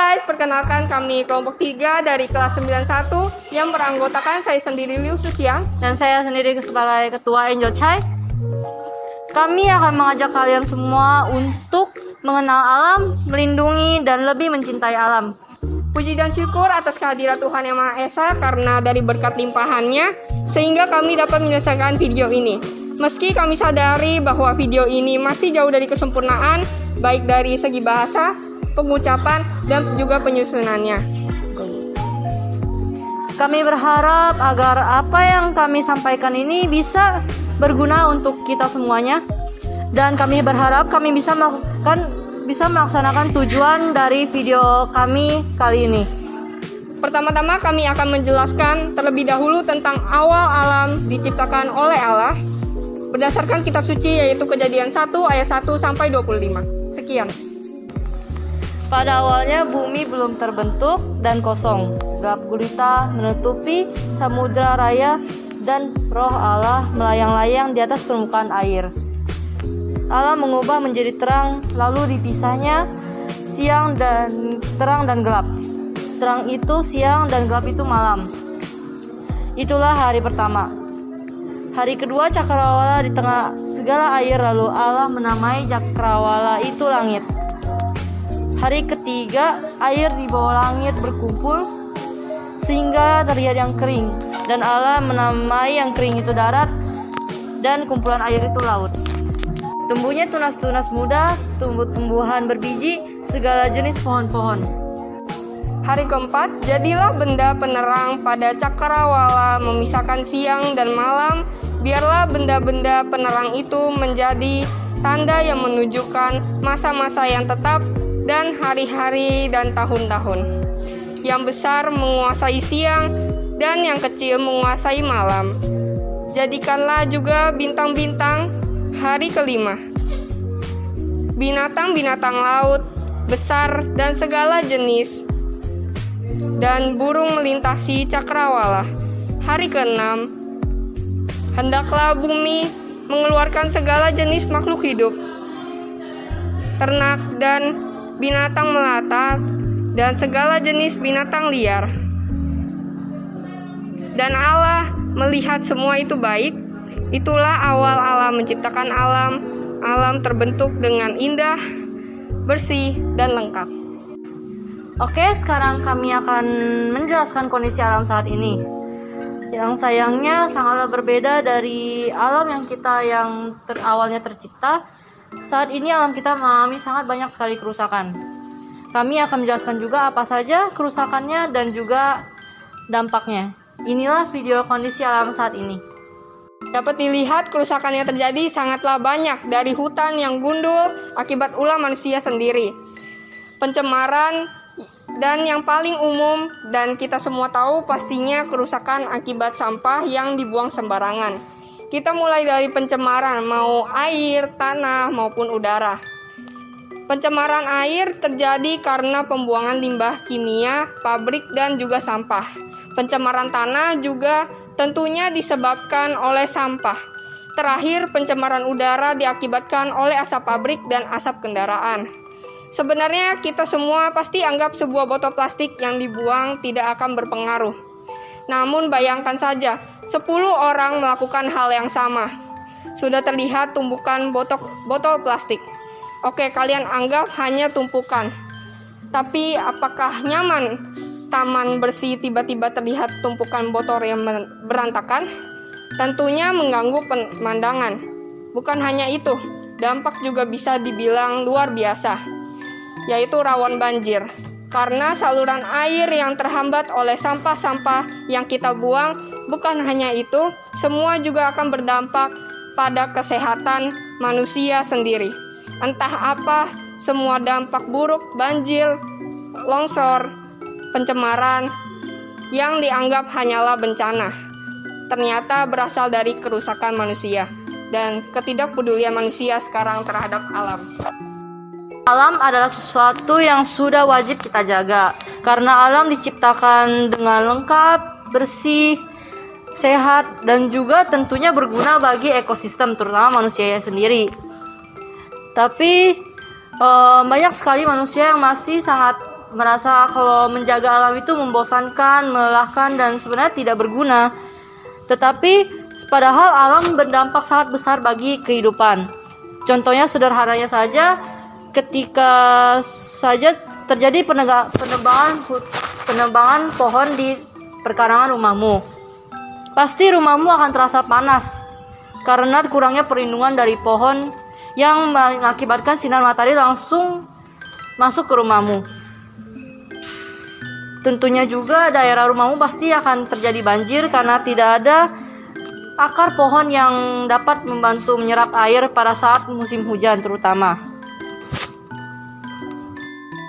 guys, perkenalkan kami kelompok 3 dari kelas 91 yang beranggotakan saya sendiri Liu Susian dan saya sendiri sebagai ketua Angel Chai. Kami akan mengajak kalian semua untuk mengenal alam, melindungi dan lebih mencintai alam. Puji dan syukur atas kehadiran Tuhan Yang Maha Esa karena dari berkat limpahannya sehingga kami dapat menyelesaikan video ini. Meski kami sadari bahwa video ini masih jauh dari kesempurnaan, baik dari segi bahasa, pengucapan, dan juga penyusunannya. Kami berharap agar apa yang kami sampaikan ini bisa berguna untuk kita semuanya. Dan kami berharap kami bisa melaksanakan tujuan dari video kami kali ini. Pertama-tama kami akan menjelaskan terlebih dahulu tentang awal alam diciptakan oleh Allah berdasarkan kitab suci yaitu Kejadian 1 ayat 1 sampai 25. Sekian. Pada awalnya bumi belum terbentuk dan kosong, gelap gulita menutupi samudra raya dan roh Allah melayang-layang di atas permukaan air. Allah mengubah menjadi terang, lalu dipisahnya siang dan terang dan gelap. Terang itu siang dan gelap itu malam. Itulah hari pertama. Hari kedua cakrawala di tengah segala air, lalu Allah menamai cakrawala itu langit. Hari ketiga air di bawah langit berkumpul sehingga terlihat yang kering, dan Allah menamai yang kering itu darat dan kumpulan air itu laut. Tumbuhnya tunas-tunas muda, tumbuh-tumbuhan berbiji, segala jenis pohon-pohon. Hari keempat, jadilah benda penerang pada cakrawala memisahkan siang dan malam. Biarlah benda-benda penerang itu menjadi tanda yang menunjukkan masa-masa yang tetap dan hari-hari dan tahun-tahun. Yang besar menguasai siang dan yang kecil menguasai malam. Jadikanlah juga bintang-bintang. Hari kelima, binatang-binatang laut besar dan segala jenis dan burung melintasi cakrawala. Hari keenam, hendaklah bumi mengeluarkan segala jenis makhluk hidup, ternak dan binatang melata dan segala jenis binatang liar. Dan Allah melihat semua itu baik. Itulah awal Allah menciptakan alam. Alam terbentuk dengan indah, bersih, dan lengkap. Oke, sekarang kami akan menjelaskan kondisi alam saat ini. Yang sayangnya sangatlah berbeda dari alam yang awalnya tercipta. Saat ini alam kita mengalami sangat banyak sekali kerusakan. Kami akan menjelaskan juga apa saja kerusakannya dan juga dampaknya. Inilah video kondisi alam saat ini. Dapat dilihat kerusakan yang terjadi sangatlah banyak dari hutan yang gundul akibat ulah manusia sendiri. Pencemaran dan yang paling umum dan kita semua tahu pastinya kerusakan akibat sampah yang dibuang sembarangan. Kita mulai dari pencemaran mau air, tanah maupun udara. Pencemaran air terjadi karena pembuangan limbah kimia, pabrik dan juga sampah. Pencemaran tanah juga tentunya disebabkan oleh sampah. Terakhir, pencemaran udara diakibatkan oleh asap pabrik dan asap kendaraan. Sebenarnya kita semua pasti anggap sebuah botol plastik yang dibuang tidak akan berpengaruh. Namun bayangkan saja, 10 orang melakukan hal yang sama. Sudah terlihat tumpukan botol plastik. Oke, kalian anggap hanya tumpukan. Tapi apakah nyaman? Taman bersih tiba-tiba terlihat tumpukan botol yang berantakan, tentunya mengganggu pemandangan. Bukan hanya itu, dampak juga bisa dibilang luar biasa, yaitu rawan banjir. Karena saluran air yang terhambat oleh sampah-sampah yang kita buang, bukan hanya itu, semua juga akan berdampak pada kesehatan manusia sendiri. Entah apa, semua dampak buruk, banjir, longsor, pencemaran yang dianggap hanyalah bencana ternyata berasal dari kerusakan manusia dan ketidakpedulian manusia sekarang terhadap alam. Alam adalah sesuatu yang sudah wajib kita jaga karena alam diciptakan dengan lengkap, bersih, sehat dan juga tentunya berguna bagi ekosistem terutama manusia sendiri. Tapi banyak sekali manusia yang masih sangat merasa kalau menjaga alam itu membosankan, melelahkan, dan sebenarnya tidak berguna. Tetapi padahal alam berdampak sangat besar bagi kehidupan. Contohnya sederhananya saja, ketika saja terjadi penebangan pohon di perkarangan rumahmu, pasti rumahmu akan terasa panas karena kurangnya perlindungan dari pohon yang mengakibatkan sinar matahari langsung masuk ke rumahmu. Tentunya juga daerah rumahmu pasti akan terjadi banjir karena tidak ada akar pohon yang dapat membantu menyerap air pada saat musim hujan terutama.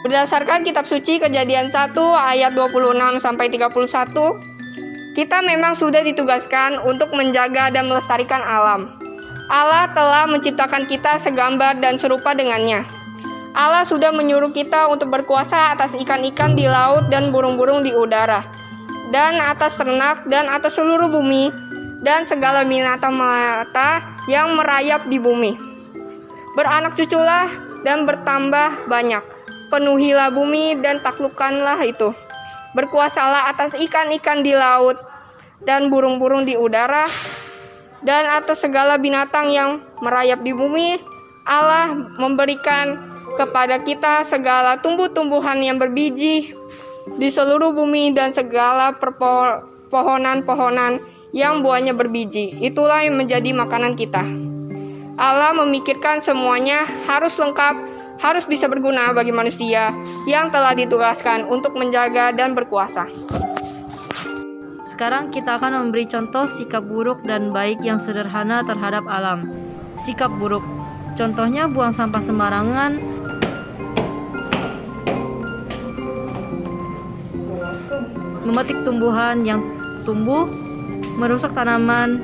Berdasarkan kitab suci Kejadian 1 ayat 26 sampai 31, kita memang sudah ditugaskan untuk menjaga dan melestarikan alam. Allah telah menciptakan kita segambar dan serupa dengannya. Allah sudah menyuruh kita untuk berkuasa atas ikan-ikan di laut dan burung-burung di udara, dan atas ternak dan atas seluruh bumi, dan segala binatang melata yang merayap di bumi. Beranak cuculah dan bertambah banyak. Penuhilah bumi dan taklukkanlah itu. Berkuasalah atas ikan-ikan di laut dan burung-burung di udara, dan atas segala binatang yang merayap di bumi. Allah memberikan kepada kita segala tumbuh-tumbuhan yang berbiji di seluruh bumi dan segala pohonan-pohonan yang buahnya berbiji. Itulah yang menjadi makanan kita. Allah memikirkan semuanya harus lengkap, harus bisa berguna bagi manusia yang telah ditugaskan untuk menjaga dan berkuasa. Sekarang kita akan memberi contoh sikap buruk dan baik yang sederhana terhadap alam. Sikap buruk, contohnya buang sampah sembarangan, memetik tumbuhan yang tumbuh, merusak tanaman,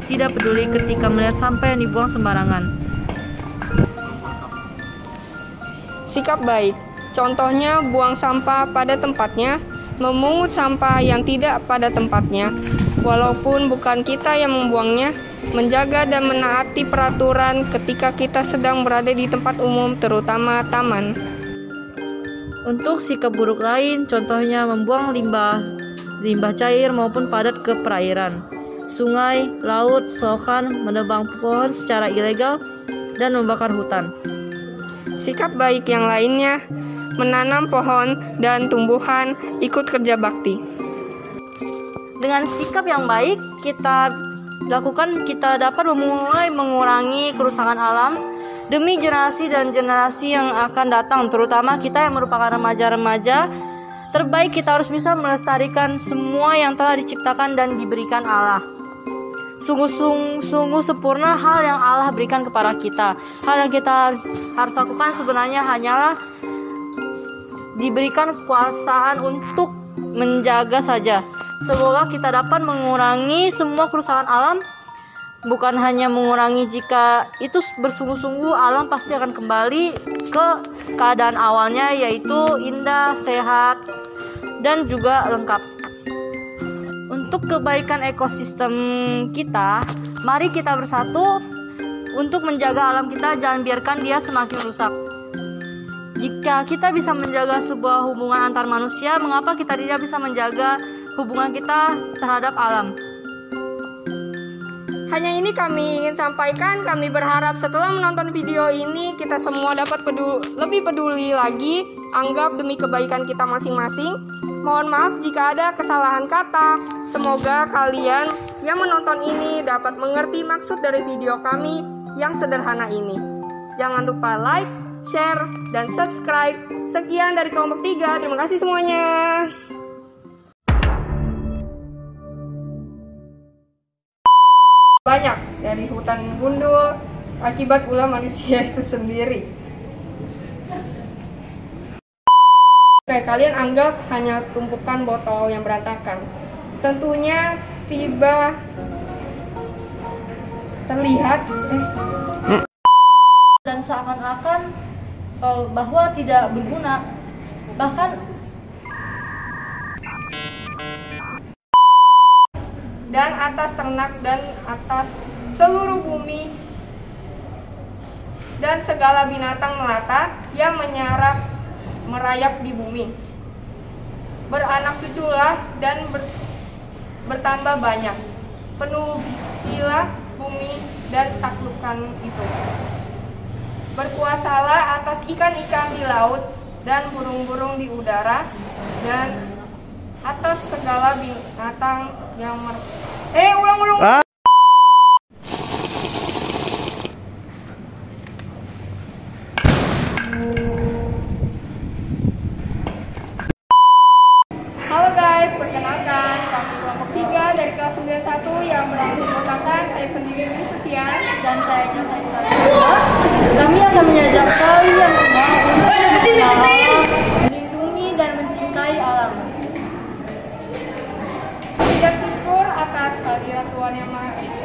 tidak peduli ketika melihat sampah yang dibuang sembarangan. Sikap baik, contohnya buang sampah pada tempatnya, memungut sampah yang tidak pada tempatnya, walaupun bukan kita yang membuangnya, menjaga dan menaati peraturan ketika kita sedang berada di tempat umum, terutama taman. Untuk sikap buruk lain, contohnya membuang limbah cair maupun padat ke perairan, sungai, laut, selokan, menebang pohon secara ilegal, dan membakar hutan. Sikap baik yang lainnya, menanam pohon dan tumbuhan, ikut kerja bakti. Dengan sikap yang baik kita lakukan, kita dapat mulai mengurangi kerusakan alam demi generasi dan generasi yang akan datang, terutama kita yang merupakan remaja-remaja. Terbaik kita harus bisa melestarikan semua yang telah diciptakan dan diberikan Allah. Sungguh sempurna hal yang Allah berikan kepada kita. Hal yang kita harus lakukan sebenarnya hanyalah diberikan kekuasaan untuk menjaga saja. Semoga kita dapat mengurangi semua kerusakan alam. Bukan hanya mengurangi, jika itu bersungguh-sungguh, alam pasti akan kembali ke keadaan awalnya, yaitu indah, sehat, dan juga lengkap. Untuk kebaikan ekosistem kita, mari kita bersatu untuk menjaga alam kita, jangan biarkan dia semakin rusak. Jika kita bisa menjaga sebuah hubungan antar manusia, mengapa kita tidak bisa menjaga hubungan kita terhadap alam? Hanya ini kami ingin sampaikan. Kami berharap setelah menonton video ini, kita semua dapat lebih peduli lagi, anggap demi kebaikan kita masing-masing. Mohon maaf jika ada kesalahan kata. Semoga kalian yang menonton ini dapat mengerti maksud dari video kami yang sederhana ini. Jangan lupa like, share, dan subscribe. Sekian dari kelompok 3. Terima kasih semuanya. Banyak dari hutan gundul akibat ulah manusia itu sendiri. Oke, kalian anggap hanya tumpukan botol yang berantakan. Tentunya terlihat Dan seakan-akan bahwa tidak berguna. Bahkan dan atas ternak dan atas seluruh bumi, dan segala binatang melata yang merayap di bumi. Beranak cuculah dan bertambah banyak. Penuhilah bumi dan taklukkan itu. Berkuasalah atas ikan-ikan di laut dan burung-burung di udara dan atas segala binatang yang ulang. Halo guys, perkenalkan kami kelompok 3 dari kelas 91 yang beranggotakan saya sendiri Susian Dan saya Jasa Istalia. Kami akan mengajak kalian semua untuk melindungi dan mencintai alam. Tidak syukur atas kehadiran Tuhan Yang Maha Esa.